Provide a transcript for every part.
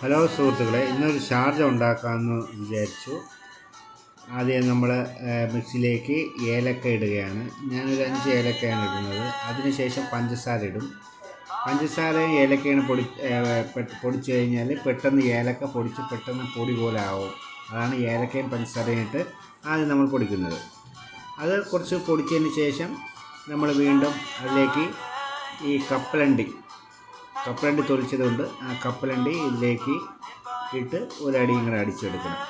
Hello സുഹൃത്തുക്കളെ, ഇന്നൊരു Sharjah ഉണ്ടാക്കാമെന്ന് വിചാരിച്ചു. ആദ്യം നമ്മൾ മിക്സിയിലേക്ക് ഏലക്ക ഇടുകയാണ്. ഞാനൊരു 5 ഏലക്കയാണ് ഇടുന്നത്. അതിനുശേഷം പഞ്ചസാര ഇടും. പഞ്ചസാരയും ഏലക്കയാണ് പൊടിച്ച് കഴിഞ്ഞാൽ പെട്ടെന്ന് ഏലക്ക പൊടിച്ച് പെട്ടെന്ന് പൊടി പോലെ ആവും. അതാണ് ഏലക്കയും പഞ്ചസാരയും ഇട്ട് ആദ്യം നമ്മൾ പൊടിക്കുന്നത്. അത് കുറച്ച് പൊടിച്ചതിന് ശേഷം നമ്മൾ വീണ്ടും അതിലേക്ക് ഈ കപ്പലണ്ടി തൊലിച്ചതുകൊണ്ട് ആ കപ്പലണ്ടി ഇതിലേക്ക് ഇട്ട് ഒരടിയും കൂടെ അടിച്ചെടുക്കണം.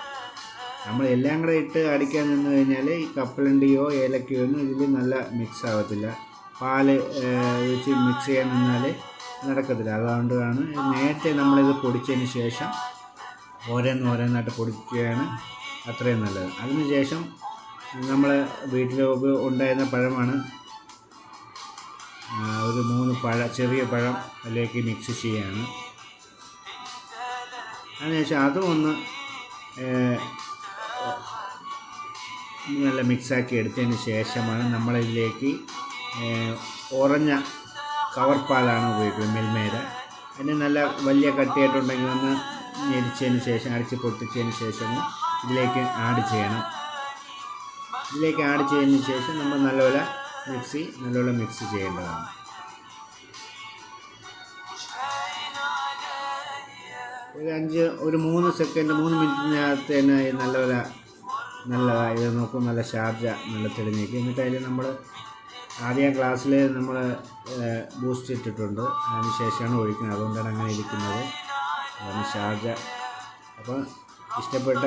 നമ്മൾ എല്ലാം കൂടെ ഇട്ട് അടിക്കാൻ നിന്ന് കഴിഞ്ഞാൽ ഈ കപ്പലണ്ടിയോ ഏലക്കയോ ഒന്നും ഇതിൽ നല്ല മിക്സ് ആകത്തില്ല. പാല് വെച്ച് മിക്സ് ചെയ്യാൻ നിന്നാൽ നടക്കത്തില്ല. അതുകൊണ്ടാണ് നേരത്തെ നമ്മളിത് പൊടിച്ചതിന് ശേഷം ഓരോന്നായിട്ട് പൊടിക്കുകയാണ് അത്രയും നല്ലത്. അതിനുശേഷം നമ്മൾ വീട്ടിൽ ഉണ്ടായിരുന്ന പഴമാണ്, ഒരു 3 ചെറിയ പഴം അതിലേക്ക് മിക്സ് ചെയ്യുകയാണ്. അതിനുശേഷം അതും ഒന്ന് നല്ല മിക്സാക്കി എടുത്തതിന് ശേഷമാണ് നമ്മളിതിലേക്ക് ഉറഞ്ഞ കവർ പാലാണ് ഉപയോഗിക്കുന്നത്, മിൽമയുടെ. അതിന് നല്ല വലിയ കട്ടിയായിട്ടുണ്ടെങ്കിൽ ഒന്ന് ഞെരിച്ചതിന് ശേഷം അടിച്ച് പൊട്ടിച്ചതിന് ശേഷവും ഇതിലേക്ക് ആഡ് ചെയ്യണം. ഇതിലേക്ക് ആഡ് ചെയ്തതിന് ശേഷം നമ്മൾ നല്ലപോലെ മിക്സ് ചെയ്യേണ്ടതാണ്. ഒരു 3 സെക്കൻഡ് 3 മിനിറ്റിനകത്ത് തന്നെ നല്ലതായി. ഇത് നോക്കും, നല്ല ഷാർജ നല്ല തെളിഞ്ഞേക്ക്. എന്നിട്ട് അതിൽ നമ്മൾ ആദ്യം ഗ്ലാസ്സിൽ നമ്മൾ ബൂസ്റ്റ് ഇട്ടിട്ടുണ്ട്, അതിന് ശേഷമാണ് ഒഴിക്കുന്നത്. അതുകൊണ്ടാണ് അങ്ങനെ ഇരിക്കുന്നത്. അതാണ് ഷാർജ. അപ്പോൾ ഇഷ്ടപ്പെട്ട